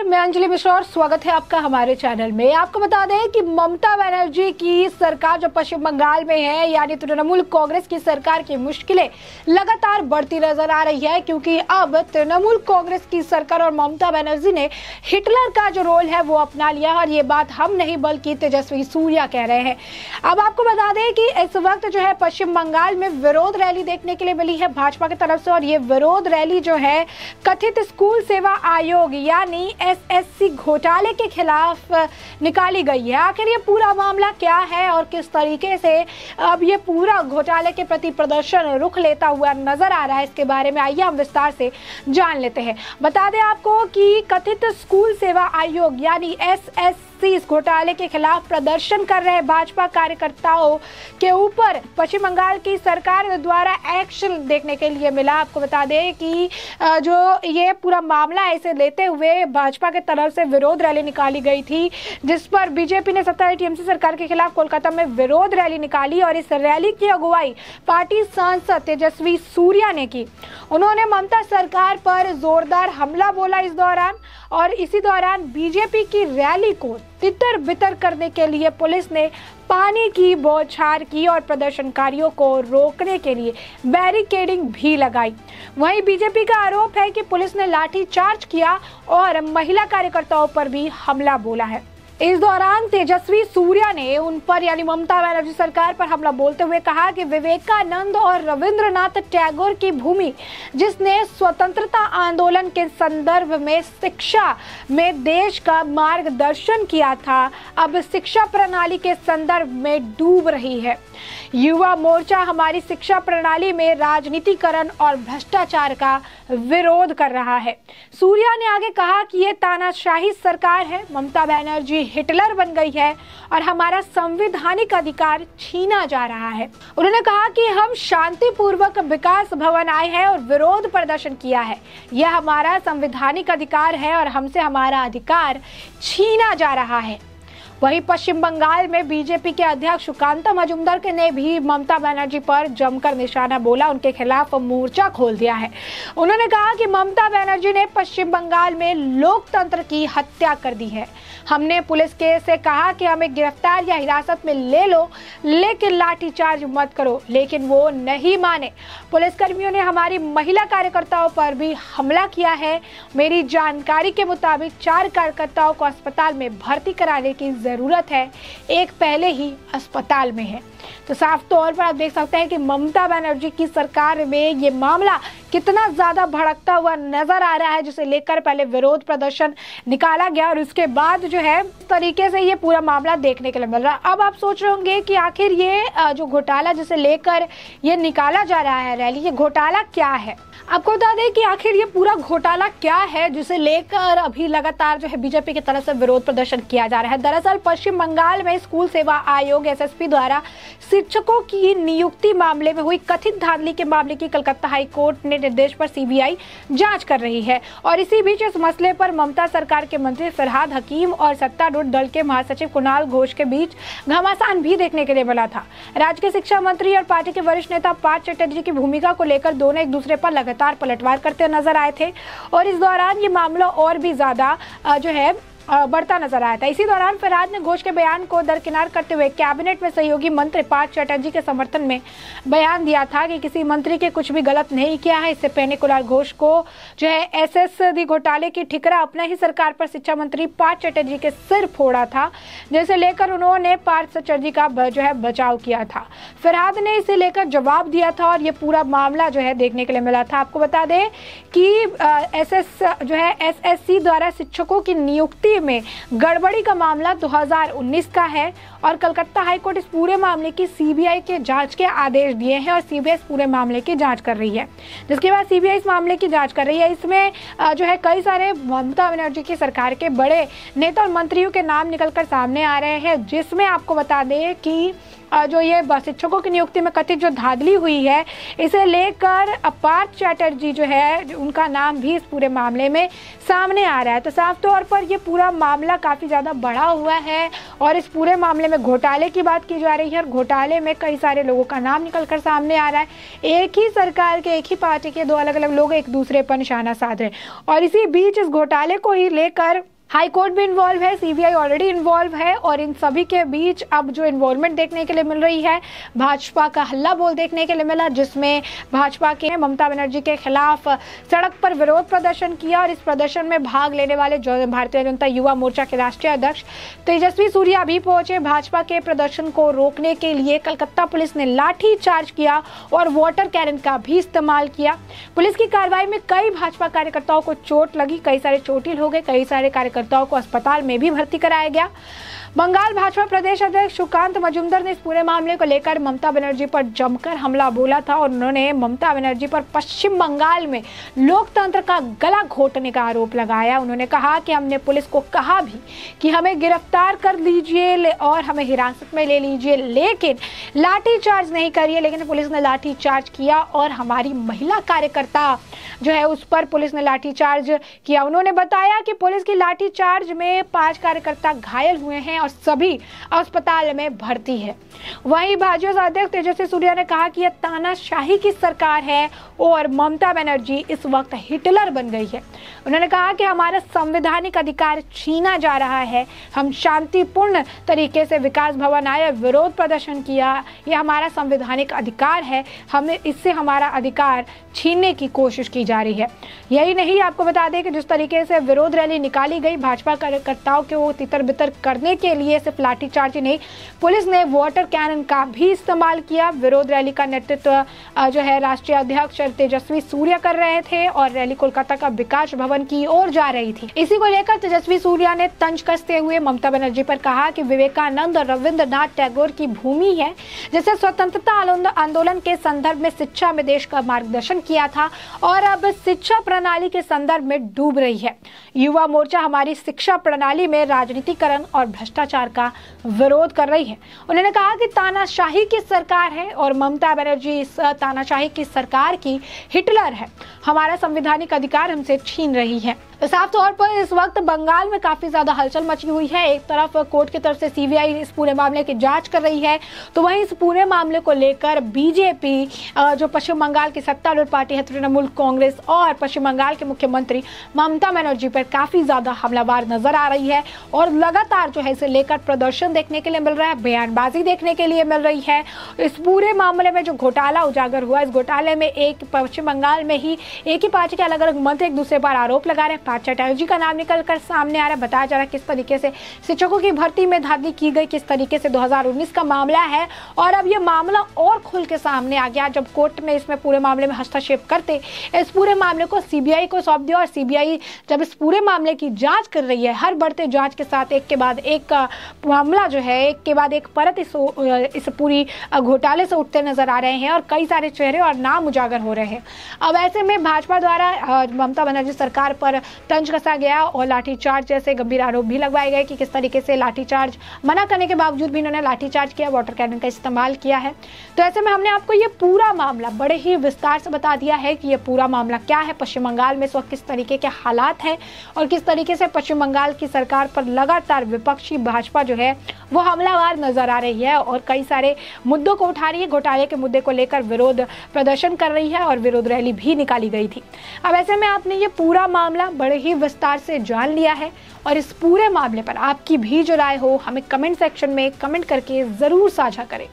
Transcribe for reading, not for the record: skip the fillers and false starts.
मैं अंजलि मिश्रा और स्वागत है आपका हमारे चैनल में। आपको बता दें कि ममता बनर्जी की सरकार जो पश्चिम बंगाल में है यानी तृणमूल कांग्रेस की सरकार की मुश्किलें लगातार बढ़ती नजर आ रही है, क्योंकि अब तृणमूल कांग्रेस की सरकार और ममता बनर्जी ने हिटलर का जो रोल है वो अपना लिया है। और ये बात हम नहीं बल्कि तेजस्वी सूर्या कह रहे हैं। अब आपको बता दें कि इस वक्त जो है पश्चिम बंगाल में विरोध रैली देखने के लिए मिली है भाजपा की तरफ से, और ये विरोध रैली जो है कथित स्कूल सेवा आयोग यानी एसएससी घोटाले के खिलाफ निकाली गई है। आखिर ये पूरा मामला क्या है और किस तरीके से अब ये पूरा घोटाले के प्रति प्रदर्शन रुख लेता हुआ नजर आ रहा है, इसके बारे में आइए हम विस्तार से जान लेते हैं। बता दें आपको कि कथित स्कूल सेवा आयोग यानी एसएससी इस घोटाले के खिलाफ प्रदर्शन कर रहे भाजपा कार्यकर्ताओं के ऊपर पश्चिम बंगाल की सरकार द्वारा एक्शन देखने के लिए मिला। आपको बता दें कि जो ये पूरा मामला है इसे लेते हुए भाजपा के तरफ से विरोध रैली निकाली गई थी, जिस पर बीजेपी ने सत्तारूढ़ टीएमसी सरकार के खिलाफ कोलकाता में विरोध रैली निकाली और इस रैली की अगुवाई पार्टी सांसद तेजस्वी सूर्या ने की। उन्होंने ममता सरकार पर जोरदार हमला बोला इस दौरान, और इसी दौरान बीजेपी की रैली को तितर बितर करने के लिए पुलिस ने पानी की बौछार की और प्रदर्शनकारियों को रोकने के लिए बैरिकेडिंग भी लगाई। वहीं बीजेपी का आरोप है कि पुलिस ने लाठीचार्ज किया और महिला कार्यकर्ताओं पर भी हमला बोला है। इस दौरान तेजस्वी सूर्या ने उन पर यानी ममता बनर्जी सरकार पर हमला बोलते हुए कहा कि विवेकानंद और रविंद्रनाथ टैगोर की भूमि, जिसने स्वतंत्रता आंदोलन के संदर्भ में शिक्षा में देश का मार्गदर्शन किया था, अब शिक्षा प्रणाली के संदर्भ में डूब रही है। युवा मोर्चा हमारी शिक्षा प्रणाली में राजनीतिकरण और भ्रष्टाचार का विरोध कर रहा है। सूर्या ने आगे कहा कि ये तानाशाही सरकार है, ममता बनर्जी हिटलर बन गई है और हमारा संवैधानिक अधिकार छीना जा रहा है। उन्होंने कहा कि हम शांतिपूर्वक विकास भवन आए हैं और विरोध प्रदर्शन किया है। यह हमारा संवैधानिक अधिकार है और हमसे हमारा अधिकार छीना जा रहा है। वहीं पश्चिम बंगाल में बीजेपी के अध्यक्ष सुकांता मजूमदार ने भी ममता बनर्जी पर जमकर निशाना बोला, उनके खिलाफ मोर्चा खोल दिया है। उन्होंने कहा कि ममता बनर्जी ने पश्चिम बंगाल में लोकतंत्र की हत्या कर दी है। हमने पुलिस के से कहा कि हमें गिरफ्तार या हिरासत में ले लो, लेकिन लाठीचार्ज मत करो, लेकिन वो नहीं माने। पुलिसकर्मियों ने हमारी महिला कार्यकर्ताओं पर भी हमला किया है। मेरी जानकारी के मुताबिक 4 कार्यकर्ताओं को अस्पताल में भर्ती कराने की जरूरत है, एक पहले ही अस्पताल में है। तो साफ तौर पर आप देख सकते हैं कि ममता बनर्जी की सरकार में ये मामला कितना ज्यादा भड़कता हुआ नजर आ रहा है, जिसे लेकर पहले विरोध प्रदर्शन निकाला गया और उसके बाद जो है इस तरीके से ये पूरा मामला देखने के लिए मिल रहा है। अब आप सोच रहे होंगे कि आखिर ये जो घोटाला जिसे लेकर ये निकाला जा रहा है रैली, ये घोटाला क्या है। आपको बता दें कि आखिर ये पूरा घोटाला क्या है जिसे लेकर अभी लगातार जो है बीजेपी की तरफ से विरोध प्रदर्शन किया जा रहा है। दरअसल पश्चिम बंगाल में स्कूल सेवा आयोग एसएसपी द्वारा शिक्षकों की नियुक्ति मामले में हुई कथित धांधली के मामले की कलकत्ता हाई कोर्ट ने निर्देश पर सीबीआई जांच कर रही है। और इसी बीच इस मसले पर ममता सरकार के मंत्री फरहाद हकीम और सत्तारूढ़ दल के महासचिव कुणाल घोष के बीच घमासान भी देखने के लिए मिला था। राज्य के शिक्षा मंत्री और पार्टी के वरिष्ठ नेता पार्थ चटर्जी की भूमिका को लेकर दोनों एक दूसरे पर लगातार पलटवार करते नजर आए थे और इस दौरान ये मामला और भी ज्यादा जो है बढ़ता नजर आया था। इसी दौरान फरहाद ने घोष के बयान को दरकिनार करते हुए कैबिनेट में सहयोगी मंत्री पार्थ चटर्जी के समर्थन में बयान दिया था कि किसी मंत्री के कुछ भी गलत नहीं किया है। इससे पहले कुणाल घोष को जो है एसएससी घोटाले की ठिकरा अपना ही सरकार पर शिक्षा मंत्री पार्थ चटर्जी के सिर फोड़ा था, जिसे लेकर उन्होंने पार्थ चटर्जी का जो है बचाव किया था। फरहाद ने इसे लेकर जवाब दिया था और ये पूरा मामला जो है देखने के लिए मिला था। आपको बता दें कि एसएससी द्वारा शिक्षकों की नियुक्ति में गड़बड़ी का मामला 2019 का है और कलकत्ता हाईकोर्ट इस पूरे मामले की सीबीआई के जांच के आदेश दिए हैं और सीबीआई इस पूरे मामले की जांच कर रही है। जिसके बाद सीबीआई इस मामले की जांच कर रही है। इसमें जो है कई सारे ममता बनर्जी की सरकार के बड़े नेता और मंत्रियों के नाम निकलकर सामने आ रहे हैं, जिसमें आपको बता दें कि जो ये शिक्षकों की नियुक्ति में कथित जो धांधली हुई है इसे लेकर पार्थ चटर्जी जो है उनका नाम भी इस पूरे मामले में सामने आ रहा है। तो साफ तौर पर ये पूरा मामला काफ़ी ज़्यादा बढ़ा हुआ है और इस पूरे मामले में घोटाले की बात की जा रही है और घोटाले में कई सारे लोगों का नाम निकलकर सामने आ रहा है। एक ही सरकार के एक ही पार्टी के 2 अलग अलग लोग एक दूसरे पर निशाना साध रहे हैं और इसी बीच इस घोटाले को ही लेकर हाई कोर्ट भी इन्वॉल्व है, सीबीआई ऑलरेडी इन्वॉल्व है और इन सभी के बीच अब जो इन्वॉल्वमेंट देखने के लिए मिल रही है, भाजपा का हल्ला बोल देखने के लिए मिला, जिसमें भाजपा के ममता बनर्जी के खिलाफ सड़क पर विरोध प्रदर्शन किया और इस प्रदर्शन में भाग लेने वाले भारतीय जनता युवा मोर्चा के राष्ट्रीय अध्यक्ष तेजस्वी सूर्या भी पहुंचे। भाजपा के प्रदर्शन को रोकने के लिए कलकत्ता पुलिस ने लाठी चार्ज किया और वाटर कैनन का भी इस्तेमाल किया। पुलिस की कार्रवाई में कई भाजपा कार्यकर्ताओं को चोट लगी, कई सारे चोटिल हो गए, कई सारे कार्यकर्ताओं को अस्पताल में भी भर्ती कराया गया। बंगाल भाजपा प्रदेश अध्यक्ष सुकांत मजूमदार ने इस पूरे मामले को लेकर ममता बनर्जी पर जमकर हमला बोला था और उन्होंने ममता बनर्जी पर पश्चिम बंगाल में लोकतंत्र का गला घोटने का आरोप लगाया। उन्होंने कहा कि हमने पुलिस को कहा भी कि हमें गिरफ्तार कर लीजिए और हमें हिरासत में ले लीजिए, लेकिन लाठी चार्ज नहीं करिए, लेकिन पुलिस ने लाठी चार्ज किया और हमारी महिला कार्यकर्ता जो है उस पर पुलिस ने लाठी चार्ज किया। उन्होंने बताया कि पुलिस की लाठी चार्ज में 5 कार्यकर्ता घायल हुए हैं और सभी अस्पताल में भर्ती है। वहीं भाजपा अध्यक्ष तेजस्वी सूर्या ने कहा कि यह तानाशाही की सरकार है और ममता बनर्जी इस वक्त हिटलर बन गई है। उन्होंने कहा कि हमारा संवैधानिक अधिकार छीना जा रहा है, हम शांतिपूर्ण तरीके से विकास भवन आए, विरोध प्रदर्शन किया, यह हमारा संवैधानिक अधिकार है, हमें इससे हमारा अधिकार छीनने की कोशिश की जा रही है। यही नहीं, आपको बता दें कि जिस तरीके से विरोध रैली निकाली गई, भाजपा कार्यकर्ताओं के वो तितर बितर करने के लिए सिर्फ लाठीचार्ज ही नहीं, पुलिस ने वाटर कैनन का भी इस्तेमाल किया। विरोध रैली का नेतृत्व जो है राष्ट्रीय अध्यक्ष तेजस्वी सूर्या कर रहे थे और रैली कोलकाता का विकास भवन की ओर जा रही थी। इसी को लेकर तेजस्वी सूर्या ने तंज कसते हुए ममता बनर्जी पर कहा कि विवेकानंद और रविंद्रनाथ टैगोर की भूमि है, जिसे स्वतंत्रता आंदोलन के संदर्भ में शिक्षा में देश का मार्गदर्शन किया था और अब शिक्षा प्रणाली के संदर्भ में डूब रही है। युवा मोर्चा हमारी शिक्षा प्रणाली में राजनीतिकरण और भ्रष्टाचार का विरोध कर रही है। उन्होंने कहा कि तानाशाही की सरकार है और ममता बनर्जी इस तानाशाही की सरकार की हिटलर है, हमारा संवैधानिक अधिकार हमसे छीन रही है। तो साफ तौर पर इस वक्त बंगाल में काफी ज्यादा हलचल मची हुई है। एक तरफ कोर्ट की तरफ से सीबीआई इस पूरे मामले की जांच कर रही है, तो वहीं इस पूरे मामले को लेकर बीजेपी जो पश्चिम बंगाल की सत्तारूढ़ पार्टी है तृणमूल कांग्रेस और पश्चिम बंगाल के मुख्यमंत्री ममता बनर्जी पर काफी ज्यादा हमलावर नजर आ रही है और लगातार जो है इसे लेकर प्रदर्शन देखने के लिए मिल रहा है, बयानबाजी देखने के लिए मिल रही है। इस पूरे मामले में जो घोटाला उजागर हुआ, इस घोटाले में एक पश्चिम बंगाल में ही एक ही पार्टी के अलग अलग मंत्री एक दूसरे पर आरोप लगा रहे हैं। पार्थ चटर्जी का नाम निकलकर सामने आ रहा है, बताया जा रहा है किस तरीके से शिक्षकों की भर्ती में धांधली की गई, किस तरीके से 2019 का मामला है और अब ये मामला और खुल के सामने आ गया जब कोर्ट ने इसमें पूरे मामले में हस्तक्षेप करते इस पूरे मामले को सीबीआई को सौंप दिया और सीबीआई जब इस पूरे मामले की जांच कर रही है, हर बढ़ते जांच के साथ एक के बाद एक मामला जो है एक के बाद एक परत इस पूरी घोटाले से उठते नजर आ रहे हैं और कई सारे चेहरे और नाम उजागर हो रहे हैं। अब ऐसे में भाजपा द्वारा ममता बनर्जी सरकार पर तंज कसा गया और लाठीचार्ज जैसे गंभीर आरोप भी लगवाए गए कि किस तरीके से लाठीचार्ज मना करने के बावजूद भी इन्होंने लाठीचार्ज किया, वाटर कैनन का इस्तेमाल किया है। तो ऐसे में हमने आपको ये पूरा मामला बड़े ही विस्तार से बता दिया है कि ये पूरा मामला क्या है, पश्चिम बंगाल में इस वक्त किस तरीके के हालात हैं और किस तरीके से पश्चिम बंगाल की सरकार पर लगातार विपक्षी भाजपा जो है वो हमलावर नजर आ रही है और कई सारे मुद्दों को उठा रही है। घोटाले के मुद्दे को लेकर विरोध प्रदर्शन कर रही है और विरोध रैली भी निकाली गई थी। अब ऐसे में आपने ये पूरा मामला बड़े ही विस्तार से जान लिया है और इस पूरे मामले पर आपकी भी जो राय हो हमें कमेंट सेक्शन में कमेंट करके जरूर साझा करें।